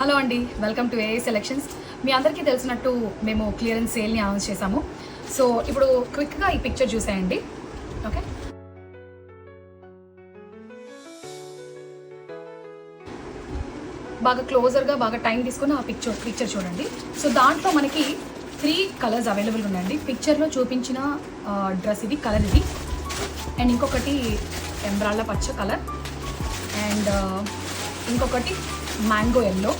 Hello అండి, welcome to AI selections. మీ అందరికీ తెలిసినట్టు మేము క్లియరెన్స్ సేల్ని అనౌన్స్ చేశాము. సో ఇప్పుడు క్విక్గా ఈ పిక్చర్ చూసేయండి. ఓకే, బాగా క్లోజర్గా బాగా టైం తీసుకుని ఆ పిక్చర్ చూడండి. సో దాంట్లో మనకి 3 కలర్స్ అవైలబుల్ ఉన్నాయండి. పిక్చర్లో చూపించిన డ్రెస్ ఇది, కలర్ ఇది, అండ్ ఇంకొకటి ఎంబ్రాళ్ళ పచ్చ కలర్, అండ్ ఇంకొకటి మ్యాంగో ఎల్లో.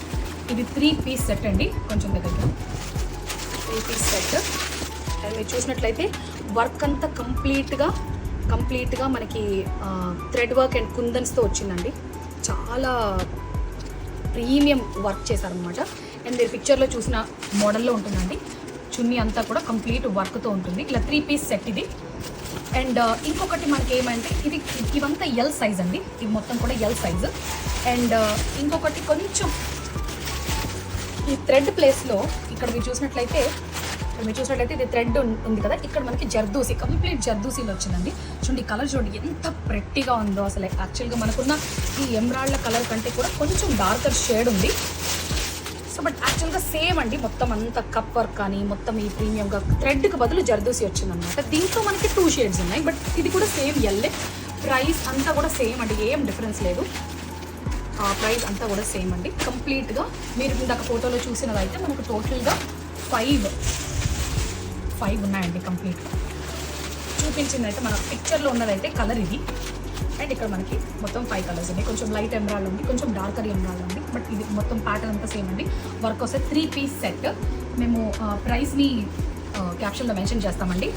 ఇది 3 పీస్ సెట్ అండి. కొంచెం దగ్గర 3 పీస్ సెట్. అండ్ మీరు చూసినట్లయితే వర్క్ అంతా కంప్లీట్గా మనకి థ్రెడ్ వర్క్ అండ్ కుందన్స్తో వచ్చిందండి. చాలా ప్రీమియం వర్క్ చేశారనమాట. అండ్ మీరు పిక్చర్లో చూసిన మోడల్లో ఉంటుందండి. చున్నీ అంతా కూడా కంప్లీట్ వర్క్తో ఉంటుంది. ఇలా 3 పీస్ సెట్ ఇది. అండ్ ఇంకొకటి మనకి ఏమంటే ఇవంతా ఎల్ సైజ్ అండి. ఇవి మొత్తం కూడా ఎల్ సైజు. అండ్ ఇంకొకటి కొంచెం ఈ థ్రెడ్ ప్లేస్లో ఇక్కడ మీరు చూసినట్లయితే ఇది థ్రెడ్ ఉంది కదా, ఇక్కడ మనకి జర్దోసి, కంప్లీట్ జర్దోసీలో వచ్చిందండి. చూడండి, ఈ కలర్ చూడండి ఎంత ప్రెట్టిగా ఉందో. అసలు యాక్చువల్గా మనకున్న ఈ ఎమరాల్డ్ కలర్ కంటే కూడా కొంచెం డార్కర్ షేడ్ ఉంది. సో బట్ యాక్చువల్గా సేమ్ అండి. మొత్తం అంతా కప్ వర్క్ కానీ మొత్తం ఈ ప్రీమియంగా థ్రెడ్కి బదులు జర్దోసి వచ్చిందనమాట. దీంట్లో మనకి 2 షేడ్స్ ఉన్నాయి, బట్ ఇది కూడా సేమ్ ఎల్లే. ప్రైస్ అంతా కూడా సేమ్ అండి, ఏం డిఫరెన్స్ లేదు. ప్రైస్ అంతా కూడా సేమ్ అండి. కంప్లీట్గా మీరు ఇందాక ఫోటోలో చూసినదైతే మనకు టోటల్గా 5 ఉన్నాయండి. కంప్లీట్గా చూపించిందైతే మన పిక్చర్లో ఉన్నదైతే కలర్ ఇది. అండ్ ఇక్కడ మనకి మొత్తం 5 కలర్స్ ఉన్నాయి. కొంచెం లైట్ ఎమరాల్డ్ ఉంది, కొంచెం డార్కర్ ఎమరాల్డ్ ఉంది, బట్ ఇది మొత్తం ప్యాటర్న్ అంతా సేమ్ అండి. వర్క్ వస్తే 3 పీస్ సెట్. మేము ప్రైస్ని క్యాప్షన్లో మెన్షన్ చేస్తామండి.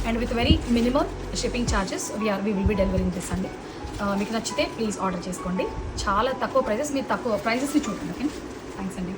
And with very minimum shipping charges we will be delivering this అండి. మీకు నచ్చితే ప్లీజ్ ఆర్డర్ చేసుకోండి. చాలా తక్కువ ప్రైజెస్, మీరు తక్కువ ప్రైజెస్ని చూడండి. ఓకే, థ్యాంక్స్ అండి.